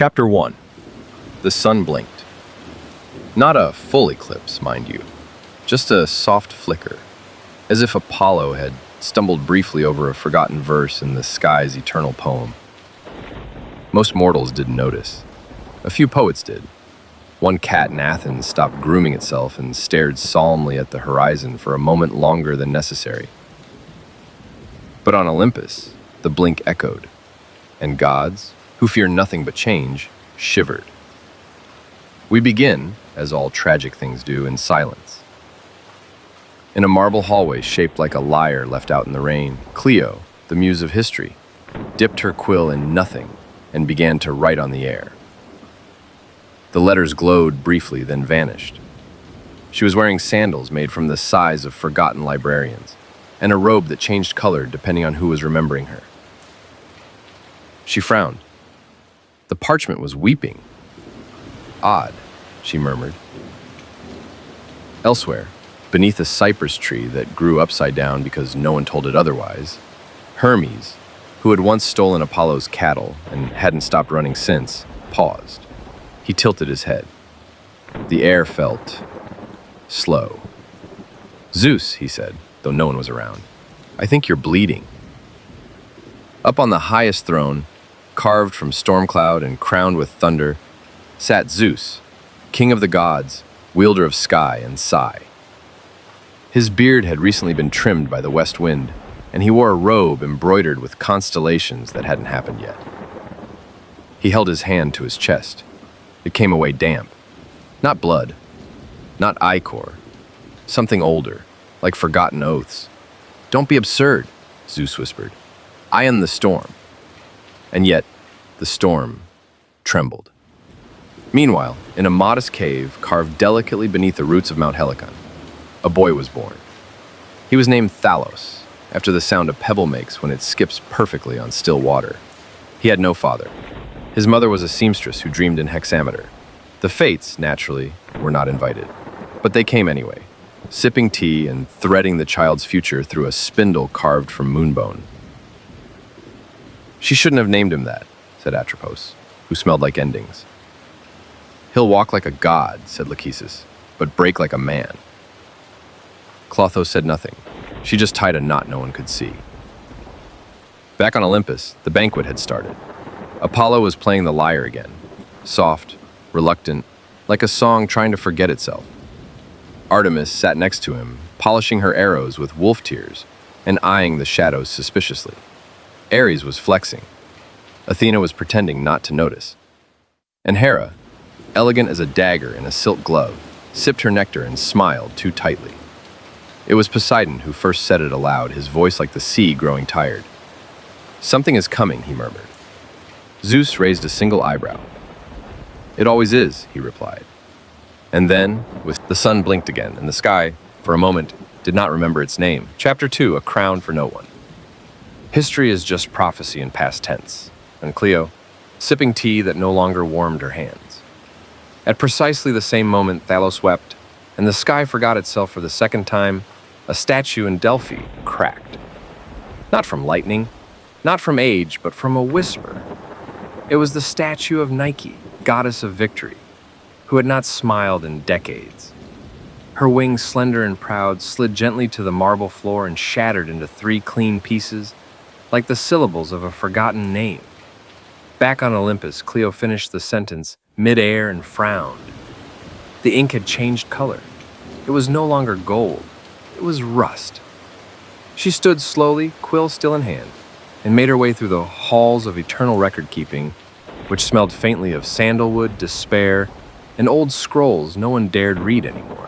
Chapter 1. The sun blinked. Not a full eclipse, mind you. Just a soft flicker, as if Apollo had stumbled briefly over a forgotten verse in the sky's eternal poem. Most mortals didn't notice. A few poets did. One cat in Athens stopped grooming itself and stared solemnly at the horizon for a moment longer than necessary. But on Olympus, the blink echoed, and gods, who fear nothing but change, shivered. We begin, as all tragic things do, in silence. In a marble hallway shaped like a lyre left out in the rain, Clio, the muse of history, dipped her quill in nothing and began to write on the air. The letters glowed briefly, then vanished. She was wearing sandals made from the size of forgotten librarians, and a robe that changed color depending on who was remembering her. She frowned. The parchment was weeping. Odd, she murmured. Elsewhere, beneath a cypress tree that grew upside down because no one told it otherwise, Hermes, who had once stolen Apollo's cattle and hadn't stopped running since, paused. He tilted his head. The air felt slow. "Zeus," he said, though no one was around, "I think you're bleeding." Up on the highest throne, carved from storm cloud and crowned with thunder, sat Zeus, king of the gods, wielder of sky and sigh. His beard had recently been trimmed by the west wind, and he wore a robe embroidered with constellations that hadn't happened yet. He held his hand to his chest. It came away damp. Not blood, not ichor, something older, like forgotten oaths. "Don't be absurd," Zeus whispered. "I am the storm." And yet, the storm trembled. Meanwhile, in a modest cave carved delicately beneath the roots of Mount Helicon, a boy was born. He was named Thalos, after the sound a pebble makes when it skips perfectly on still water. He had no father. His mother was a seamstress who dreamed in hexameter. The fates, naturally, were not invited. But they came anyway, sipping tea and threading the child's future through a spindle carved from moonbone. "She shouldn't have named him that," said Atropos, who smelled like endings. "He'll walk like a god," said Lachesis, "but break like a man." Clotho said nothing. She just tied a knot no one could see. Back on Olympus, the banquet had started. Apollo was playing the lyre again, soft, reluctant, like a song trying to forget itself. Artemis sat next to him, polishing her arrows with wolf tears and eyeing the shadows suspiciously. Ares was flexing. Athena was pretending not to notice. And Hera, elegant as a dagger in a silk glove, sipped her nectar and smiled too tightly. It was Poseidon who first said it aloud, his voice like the sea growing tired. "Something is coming," he murmured. Zeus raised a single eyebrow. "It always is," he replied. And then, the sun blinked again, and the sky, for a moment, did not remember its name. Chapter 2, A Crown for No One. History is just prophecy in past tense, and Clio, sipping tea that no longer warmed her hands. At precisely the same moment Thalos wept, and the sky forgot itself for the second time, a statue in Delphi cracked. Not from lightning, not from age, but from a whisper. It was the statue of Nike, goddess of victory, who had not smiled in decades. Her wings, slender and proud, slid gently to the marble floor and shattered into 3 clean pieces, like the syllables of a forgotten name. Back on Olympus, Clio finished the sentence mid-air and frowned. The ink had changed color. It was no longer gold. It was rust. She stood slowly, quill still in hand, and made her way through the halls of eternal record-keeping, which smelled faintly of sandalwood, despair, and old scrolls no one dared read anymore.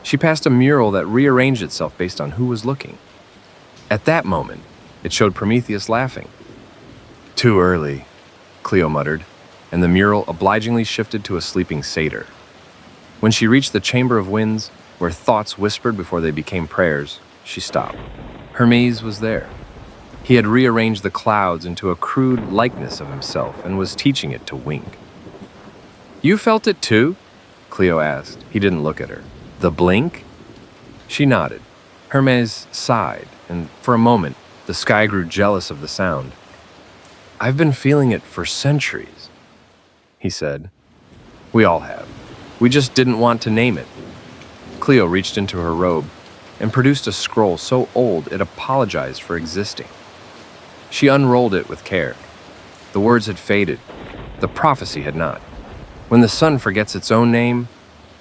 She passed a mural that rearranged itself based on who was looking. At that moment, it showed Prometheus laughing. "Too early," Clio muttered, and the mural obligingly shifted to a sleeping satyr. When she reached the Chamber of Winds, where thoughts whispered before they became prayers, she stopped. Hermes was there. He had rearranged the clouds into a crude likeness of himself and was teaching it to wink. "You felt it too?" Clio asked. He didn't look at her. "The blink?" She nodded. Hermes sighed, and for a moment, the sky grew jealous of the sound. "I've been feeling it for centuries." he said. We all have. We just didn't want to name it. Cleo reached into her robe and produced a scroll so old it apologized for existing. She unrolled it with care. The words had faded. The prophecy had not. When the sun forgets its own name,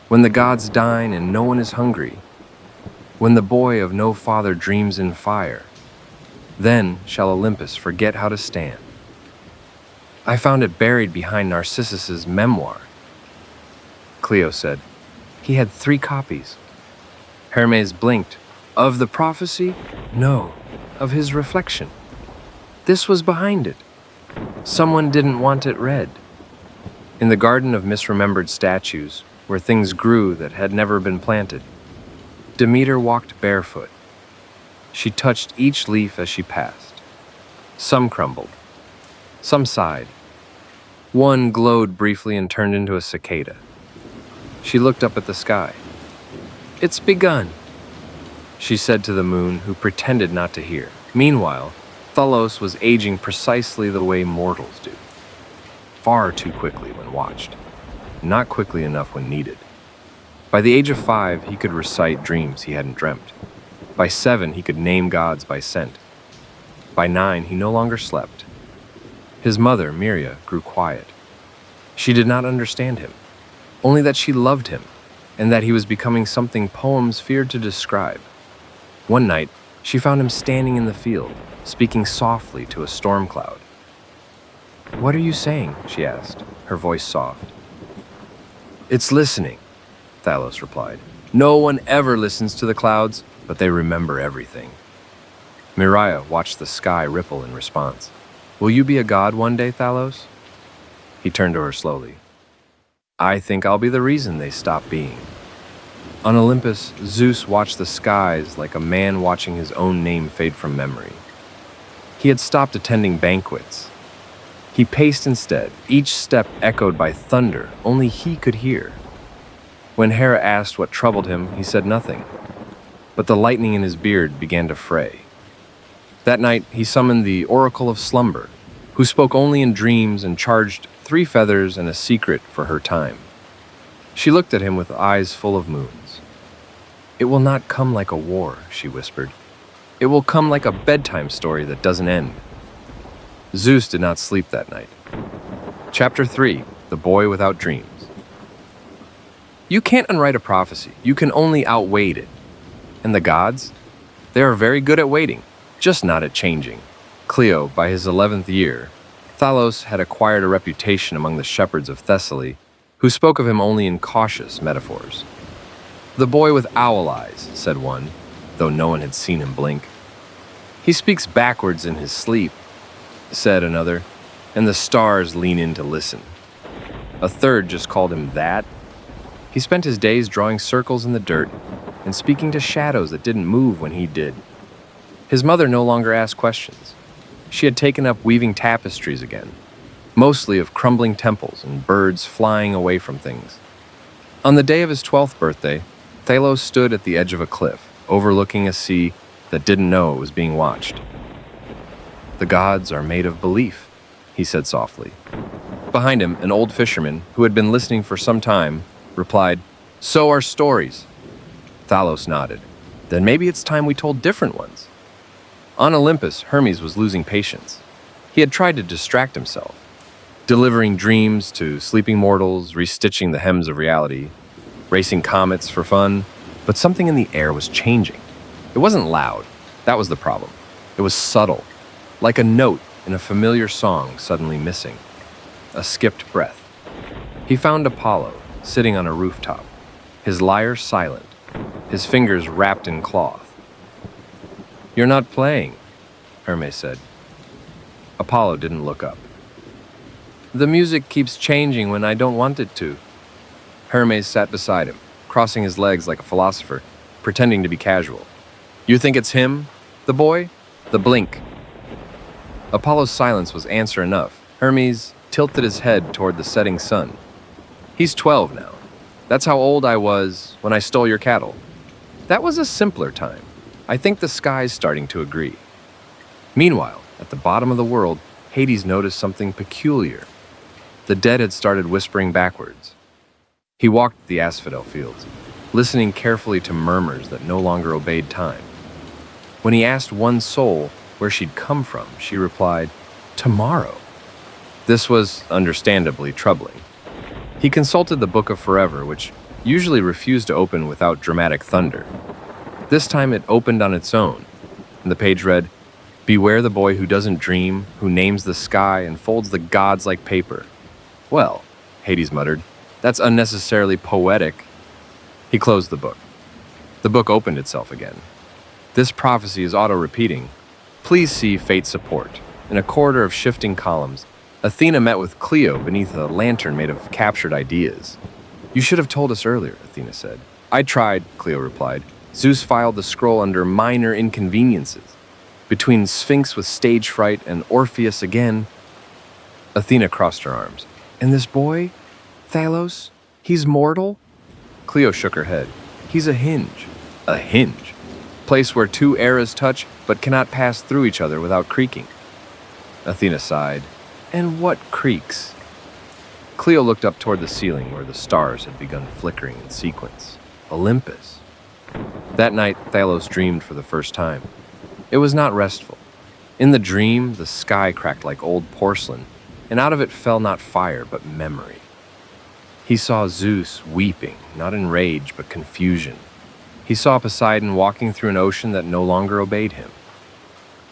when the gods dine and no one is hungry, when the boy of no father dreams in fire, then shall Olympus forget how to stand. I found it buried behind Narcissus's memoir. Cleo said. He had 3 copies. Hermes blinked. Of the prophecy? No, of his reflection. This was behind it. Someone didn't want it read. In the garden of misremembered statues, where things grew that had never been planted, Demeter walked barefoot. She touched each leaf as she passed. Some crumbled. Some sighed. One glowed briefly and turned into a cicada. She looked up at the sky. It's begun, she said to the moon, who pretended not to hear. Meanwhile, Thalos was aging precisely the way mortals do. Far too quickly when watched, not quickly enough when needed. By the age of 5, he could recite dreams he hadn't dreamt. By 7, he could name gods by scent. By 9, he no longer slept. His mother, Miria, grew quiet. She did not understand him, only that she loved him, and that he was becoming something poems feared to describe. One night, she found him standing in the field, speaking softly to a storm cloud. What are you saying? She asked, her voice soft. It's listening, Thalos replied. No one ever listens to the clouds, but they remember everything. Miria watched the sky ripple in response. Will you be a god one day, Thalos? He turned to her slowly. I think I'll be the reason they stop being. On Olympus, Zeus watched the skies like a man watching his own name fade from memory. He had stopped attending banquets. He paced instead, each step echoed by thunder only he could hear. When Hera asked what troubled him, he said nothing, but the lightning in his beard began to fray. That night, he summoned the Oracle of Slumber, who spoke only in dreams and charged 3 feathers and a secret for her time. She looked at him with eyes full of moons. It will not come like a war, she whispered. It will come like a bedtime story that doesn't end. Zeus did not sleep that night. Chapter 3, The Boy Without Dreams. You can't unwrite a prophecy, you can only outwait it. And the gods? They are very good at waiting, just not at changing. Cleo, by his 11th year, Thalos had acquired a reputation among the shepherds of Thessaly, who spoke of him only in cautious metaphors. The boy with owl eyes, said one, though no one had seen him blink. He speaks backwards in his sleep, said another, and the stars lean in to listen. A third just called him that. He spent his days drawing circles in the dirt and speaking to shadows that didn't move when he did. His mother no longer asked questions. She had taken up weaving tapestries again, mostly of crumbling temples and birds flying away from things. On the day of his 12th birthday, Thalos stood at the edge of a cliff, overlooking a sea that didn't know it was being watched. The gods are made of belief, he said softly. Behind him, an old fisherman, who had been listening for some time, replied, So are stories. Thalos nodded. Then maybe it's time we told different ones. On Olympus, Hermes was losing patience. He had tried to distract himself, delivering dreams to sleeping mortals, restitching the hems of reality, racing comets for fun, but something in the air was changing. It wasn't loud, that was the problem. It was subtle, like a note in a familiar song suddenly missing, a skipped breath. He found Apollo sitting on a rooftop, his lyre silent, his fingers wrapped in cloth. You're not playing, Hermes said. Apollo didn't look up. The music keeps changing when I don't want it to. Hermes sat beside him, crossing his legs like a philosopher, pretending to be casual. You think it's him, the boy? The blink. Apollo's silence was answer enough. Hermes tilted his head toward the setting sun. He's 12 now. That's how old I was when I stole your cattle. That was a simpler time. I think the sky's starting to agree. Meanwhile, at the bottom of the world, Hades noticed something peculiar. The dead had started whispering backwards. He walked the asphodel fields, listening carefully to murmurs that no longer obeyed time. When he asked one soul where she'd come from, she replied, "Tomorrow." This was understandably troubling. He consulted the Book of Forever, which usually refused to open without dramatic thunder. This time it opened on its own, and the page read, "Beware the boy who doesn't dream, who names the sky and folds the gods like paper." "Well," Hades muttered, "that's unnecessarily poetic." He closed the book. The book opened itself again. "This prophecy is auto-repeating. Please see Fate Support." In a corridor of shifting columns, Athena met with Cleo beneath a lantern made of captured ideas. "You should have told us earlier," Athena said. "I tried," Cleo replied. "Zeus filed the scroll under minor inconveniences. Between Sphinx with stage fright and Orpheus again." Athena crossed her arms. "And this boy? Thalos? He's mortal?" Cleo shook her head. "He's a hinge." "A hinge? Place where two eras touch but cannot pass through each other without creaking." Athena sighed. "And what creaks?" Cleo looked up toward the ceiling where the stars had begun flickering in sequence. Olympus. That night, Thalos dreamed for the first time. It was not restful. In the dream, the sky cracked like old porcelain, and out of it fell not fire, but memory. He saw Zeus weeping, not in rage, but confusion. He saw Poseidon walking through an ocean that no longer obeyed him.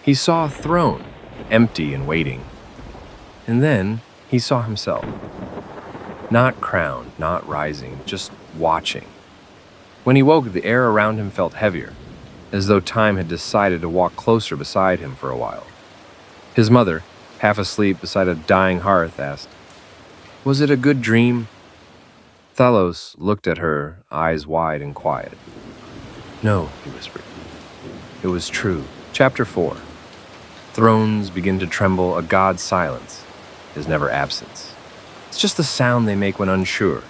He saw a throne, empty and waiting. And then he saw himself. Not crowned, not rising, just watching. When he woke, the air around him felt heavier, as though time had decided to walk closer beside him for a while. His mother, half asleep beside a dying hearth, asked, "Was it a good dream?" Thalos looked at her, eyes wide and quiet. "No," he whispered. "It was true." Chapter 4. Thrones begin to tremble, a god's silence is never absence. It's just the sound they make when unsure,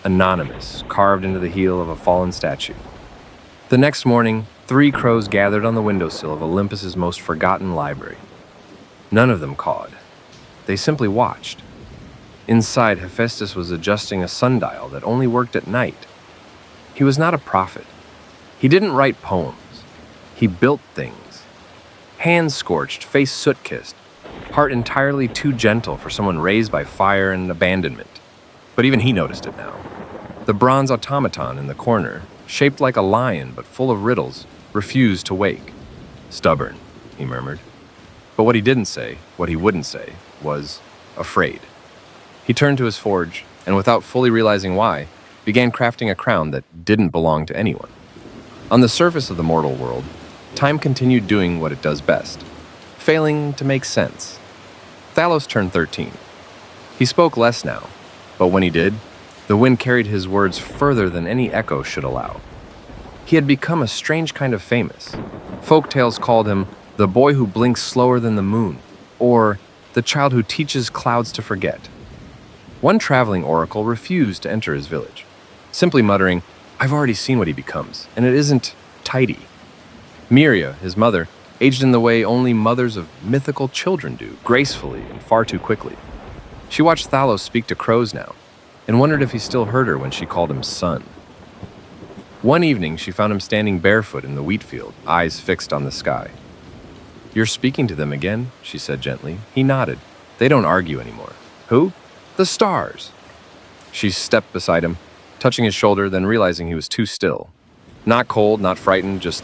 anonymous, carved into the heel of a fallen statue. The next morning, 3 crows gathered on the windowsill of Olympus's most forgotten library. None of them cawed. They simply watched. Inside, Hephaestus was adjusting a sundial that only worked at night. He was not a prophet. He didn't write poems. He built things. Hands scorched, face soot-kissed, heart entirely too gentle for someone raised by fire and abandonment. But even he noticed it now. The bronze automaton in the corner, shaped like a lion but full of riddles, refused to wake. "Stubborn," he murmured. But what he didn't say, what he wouldn't say, was afraid. He turned to his forge, and without fully realizing why, began crafting a crown that didn't belong to anyone. On the surface of the mortal world, time continued doing what it does best, failing to make sense. Thalos turned 13. He spoke less now, but when he did, the wind carried his words further than any echo should allow. He had become a strange kind of famous. Folk tales called him the boy who blinks slower than the moon, or the child who teaches clouds to forget. One traveling oracle refused to enter his village, simply muttering, "I've already seen what he becomes, and it isn't tidy." Miria, his mother, aged in the way only mothers of mythical children do, gracefully and far too quickly. She watched Thalos speak to crows now, and wondered if he still heard her when she called him son. One evening, she found him standing barefoot in the wheat field, eyes fixed on the sky. "You're speaking to them again," she said gently. He nodded. "They don't argue anymore." "Who?" "The stars." She stepped beside him, touching his shoulder, then realizing he was too still. Not cold, not frightened, just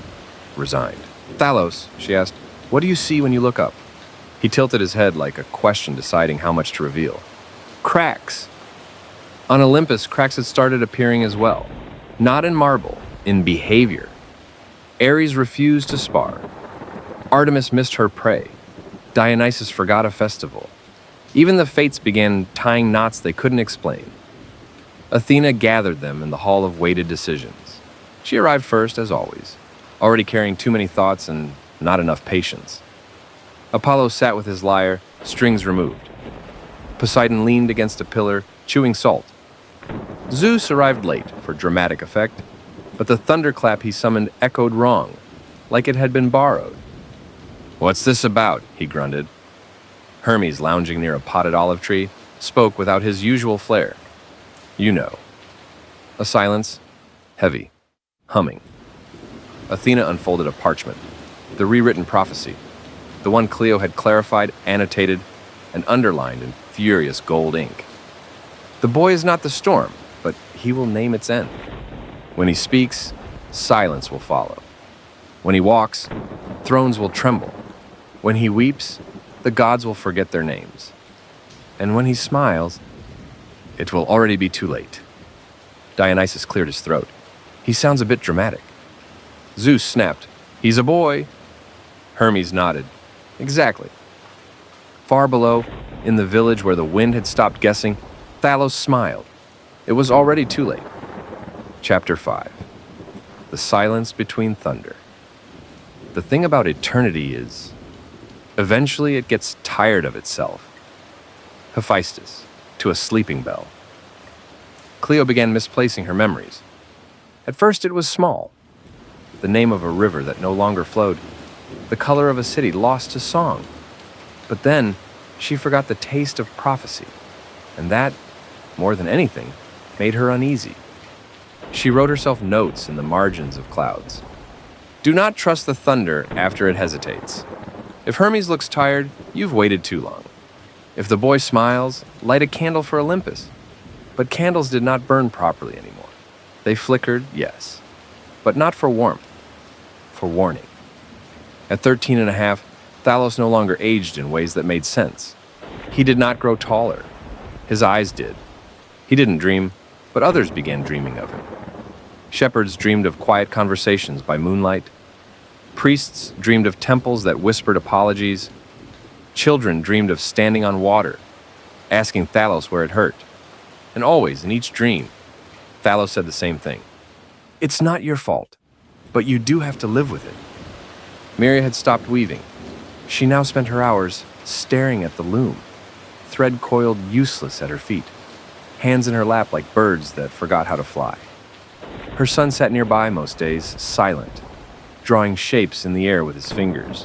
resigned. "Thalos," she asked, "what do you see when you look up?" He tilted his head like a question deciding how much to reveal. "Cracks." On Olympus, cracks had started appearing as well. Not in marble, in behavior. Ares refused to spar. Artemis missed her prey. Dionysus forgot a festival. Even the fates began tying knots they couldn't explain. Athena gathered them in the hall of weighted decisions. She arrived first, as always, already carrying too many thoughts and not enough patience. Apollo sat with his lyre, strings removed. Poseidon leaned against a pillar, chewing salt. Zeus arrived late for dramatic effect, but the thunderclap he summoned echoed wrong, like it had been borrowed. "What's this about?" he grunted. Hermes, lounging near a potted olive tree, spoke without his usual flair. You know. A silence, heavy, humming. Athena unfolded a parchment, the rewritten prophecy, the one Cleo had clarified, annotated, and underlined in furious gold ink. The boy is not the storm, but he will name its end. When he speaks, silence will follow. When he walks, thrones will tremble. When he weeps, the gods will forget their names. And when he smiles, it will already be too late. Dionysus cleared his throat. He sounds a bit dramatic. Zeus snapped, "He's a boy." Hermes nodded. Exactly. Far below, in the village where the wind had stopped guessing, Thalos smiled. It was already too late. Chapter 5. The silence between thunder. The thing about eternity is, eventually it gets tired of itself. Hephaestus, to a sleeping bell. Cleo began misplacing her memories. At first it was small. The name of a river that no longer flowed. The color of a city lost to song. But then she forgot the taste of prophecy. And that, more than anything, made her uneasy. She wrote herself notes in the margins of clouds. Do not trust the thunder after it hesitates. If Hermes looks tired, you've waited too long. If the boy smiles, light a candle for Olympus. But candles did not burn properly anymore. They flickered, yes, but not for warmth, for warning. At 13 and a half, Thalos no longer aged in ways that made sense. He did not grow taller. His eyes did. He didn't dream, but others began dreaming of him. Shepherds dreamed of quiet conversations by moonlight. Priests dreamed of temples that whispered apologies. Children dreamed of standing on water, asking Thalos where it hurt. And always, in each dream, Thalos said the same thing. It's not your fault, but you do have to live with it. Myria had stopped weaving. She now spent her hours staring at the loom, thread coiled useless at her feet, hands in her lap like birds that forgot how to fly. Her son sat nearby most days, silent, drawing shapes in the air with his fingers.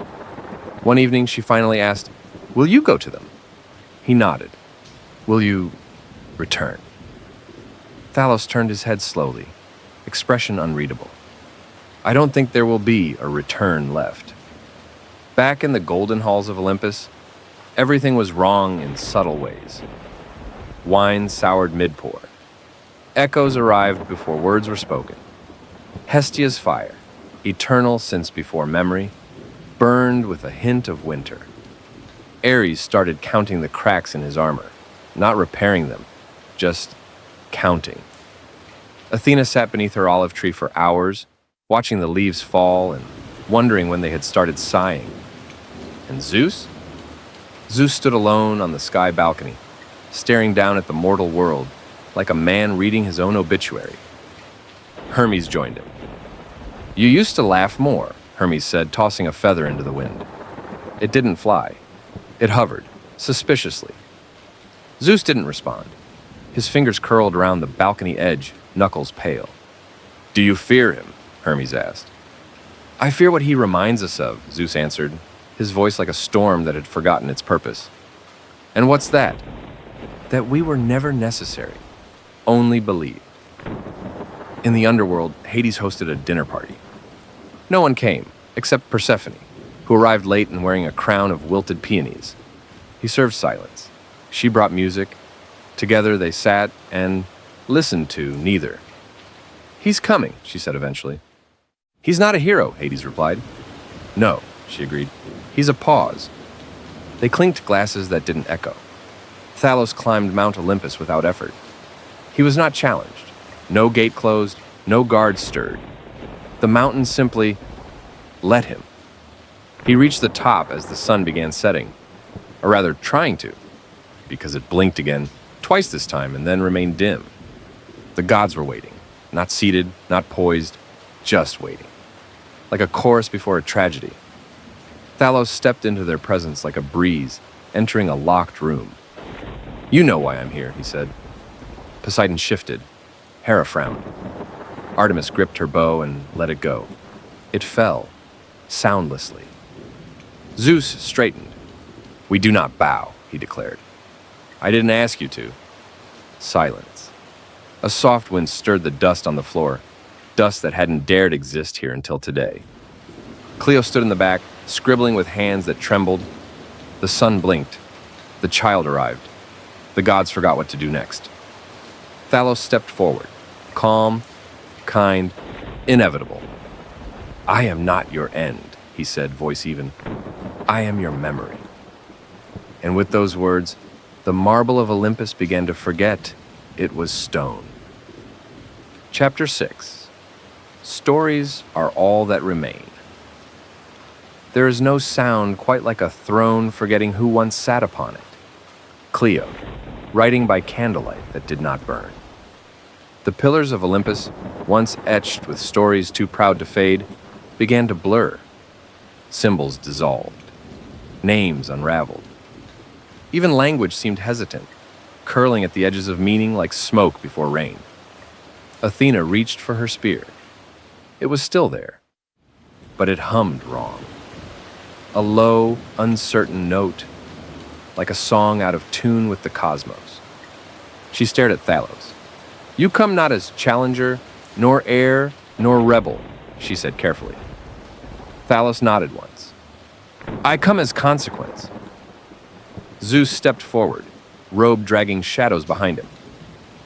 One evening, she finally asked, "Will you go to them?" He nodded. "Will you return?" Thalos turned his head slowly, expression unreadable. I don't think there will be a return left. Back in the golden halls of Olympus, everything was wrong in subtle ways. Wine soured mid-pour. Echoes arrived before words were spoken. Hestia's fire, eternal since before memory, burned with a hint of winter. Ares started counting the cracks in his armor, not repairing them, just counting. Athena sat beneath her olive tree for hours, watching the leaves fall and wondering when they had started sighing. And Zeus? Zeus stood alone on the sky balcony, staring down at the mortal world like a man reading his own obituary. Hermes joined him. You used to laugh more, Hermes said, tossing a feather into the wind. It didn't fly. It hovered, suspiciously. Zeus didn't respond. His fingers curled around the balcony edge, knuckles pale. Do you fear him? Hermes asked. I fear what he reminds us of, Zeus answered, his voice like a storm that had forgotten its purpose. And what's that? That we were never necessary, only believed. In the underworld, Hades hosted a dinner party. No one came, except Persephone, who arrived late and wearing a crown of wilted peonies. He served silence. She brought music. Together they sat and listened to neither. He's coming, she said eventually. He's not a hero, Hades replied. No, she agreed. He's a pause. They clinked glasses that didn't echo. Thalos climbed Mount Olympus without effort. He was not challenged. No gate closed, no guard stirred. The mountain simply let him. He reached the top as the sun began setting, or rather trying to, because it blinked again, twice this time, and then remained dim. The gods were waiting, not seated, not poised, just waiting, like a chorus before a tragedy. Thalos stepped into their presence like a breeze, entering a locked room. You know why I'm here, he said. Poseidon shifted. Hera frowned. Artemis gripped her bow and let it go. It fell, soundlessly. Zeus straightened. We do not bow, he declared. I didn't ask you to. Silence. A soft wind stirred the dust on the floor, dust that hadn't dared exist here until today. Cleo stood in the back, scribbling with hands that trembled. The sun blinked. The child arrived. The gods forgot what to do next. Thalos stepped forward, calm, kind, inevitable. I am not your end, he said, voice even. I am your memory. And with those words, the marble of Olympus began to forget it was stone. Chapter 6. Stories are all that remain. There is no sound quite like a throne forgetting who once sat upon it. Cleo, writing by candlelight that did not burn. The pillars of Olympus, once etched with stories too proud to fade, began to blur. Symbols dissolved. Names unraveled. Even language seemed hesitant, curling at the edges of meaning like smoke before rain. Athena reached for her spear. It was still there, but it hummed wrong. A low, uncertain note, like a song out of tune with the cosmos. She stared at Thalos. You come not as challenger, nor heir, nor rebel, she said carefully. Thalos nodded once. I come as consequence. Zeus stepped forward, robe dragging shadows behind him.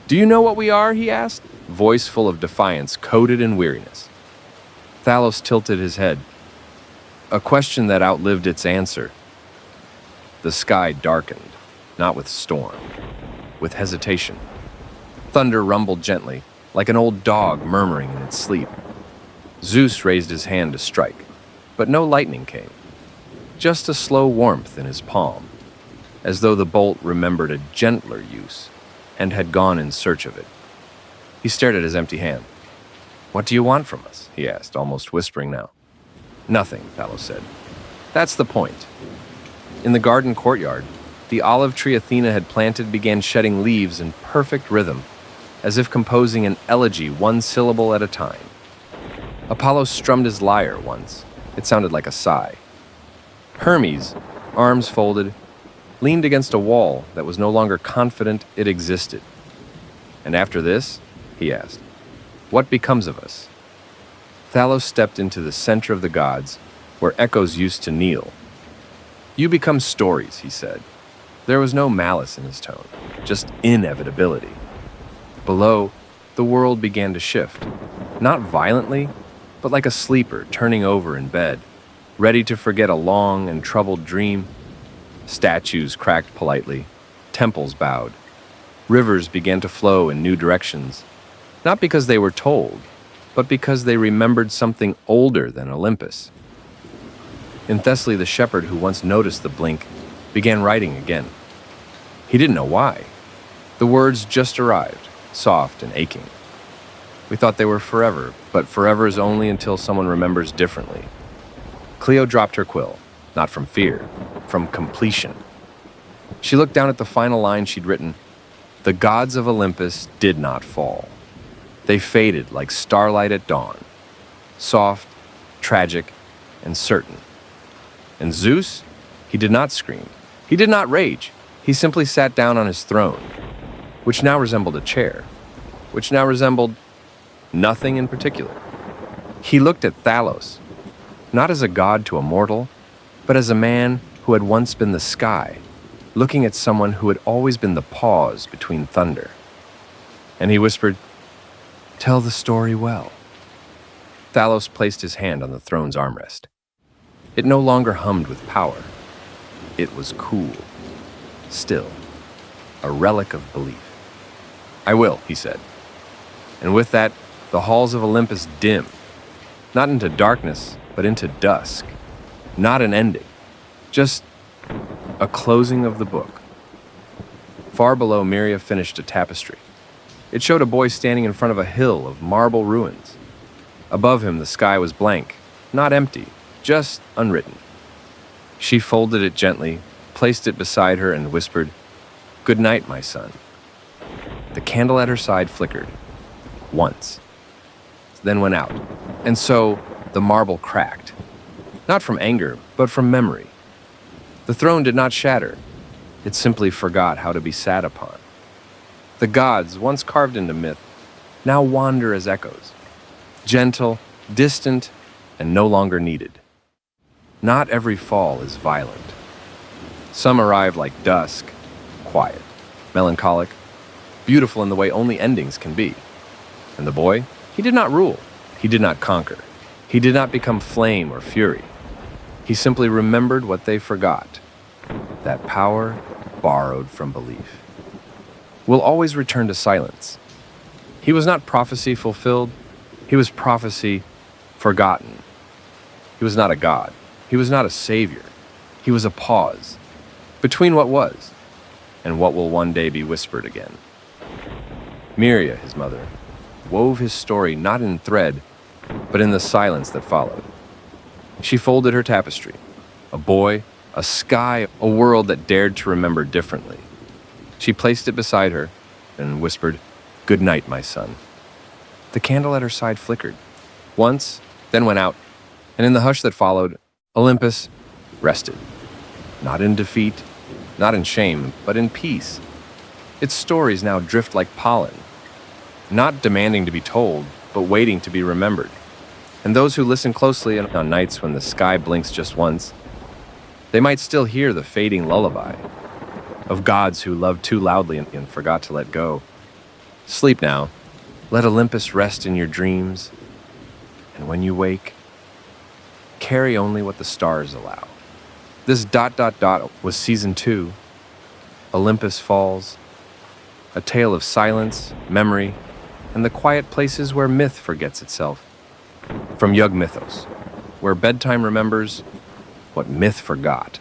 Do you know what we are, he asked, voice full of defiance, coated in weariness. Thalos tilted his head. A question that outlived its answer. The sky darkened, not with storm, with hesitation. Thunder rumbled gently, like an old dog murmuring in its sleep. Zeus raised his hand to strike, but no lightning came. Just a slow warmth in his palm, as though the bolt remembered a gentler use and had gone in search of it. He stared at his empty hand. What do you want from us? He asked, almost whispering now. Nothing, Thalos said. That's the point. In the garden courtyard, the olive tree Athena had planted began shedding leaves in perfect rhythm, as if composing an elegy one syllable at a time. Apollo strummed his lyre once. It sounded like a sigh. Hermes, arms folded, leaned against a wall that was no longer confident it existed. And after this, he asked, what becomes of us? Thalos stepped into the center of the gods, where echoes used to kneel. You become stories, he said. There was no malice in his tone, just inevitability. Below, the world began to shift, not violently, but like a sleeper turning over in bed, ready to forget a long and troubled dream. Statues cracked politely, temples bowed. Rivers began to flow in new directions, not because they were told, but because they remembered something older than Olympus. In Thessaly, the shepherd who once noticed the blink began writing again. He didn't know why. The words just arrived, soft and aching. We thought they were forever, but forever is only until someone remembers differently. Cleo dropped her quill, not from fear, from completion. She looked down at the final line she'd written. The gods of Olympus did not fall. They faded like starlight at dawn, soft, tragic, and certain. And Zeus, he did not scream. He did not rage. He simply sat down on his throne, which now resembled a chair, which now resembled nothing in particular. He looked at Thalos, not as a god to a mortal, but as a man who had once been the sky, looking at someone who had always been the pause between thunder. And he whispered, tell the story well. Thalos placed his hand on the throne's armrest. It no longer hummed with power. It was cool, still, a relic of belief. I will, he said. And with that, the halls of Olympus dimmed, not into darkness, but into dusk. Not an ending, just a closing of the book. Far below, Miria finished a tapestry. It showed a boy standing in front of a hill of marble ruins. Above him, the sky was blank, not empty, just unwritten. She folded it gently, placed it beside her, and whispered, "Good night, my son." The candle at her side flickered, once, then went out, and so the marble cracked. Not from anger, but from memory. The throne did not shatter. It simply forgot how to be sat upon. The gods, once carved into myth, now wander as echoes, gentle, distant, and no longer needed. Not every fall is violent. Some arrive like dusk, quiet, melancholic, beautiful in the way only endings can be. And the boy, he did not rule, he did not conquer, he did not become flame or fury. He simply remembered what they forgot, that power borrowed from belief. Will always return to silence. He was not prophecy fulfilled, he was prophecy forgotten. He was not a god, he was not a savior, he was a pause between what was and what will one day be whispered again. Myria, his mother, wove his story not in thread, but in the silence that followed. She folded her tapestry, a boy, a sky, a world that dared to remember differently. She placed it beside her and whispered, "Good night, my son." The candle at her side flickered, once, then went out, and in the hush that followed, Olympus rested, not in defeat, not in shame, but in peace. Its stories now drift like pollen, not demanding to be told, but waiting to be remembered. And those who listen closely on nights when the sky blinks just once, they might still hear the fading lullaby of gods who loved too loudly and forgot to let go. Sleep now. Let Olympus rest in your dreams. And when you wake, carry only what the stars allow. This ... was season 2, Olympus Falls, a tale of silence, memory, and the quiet places where myth forgets itself. From YugMythos, where bedtime remembers what myth forgot.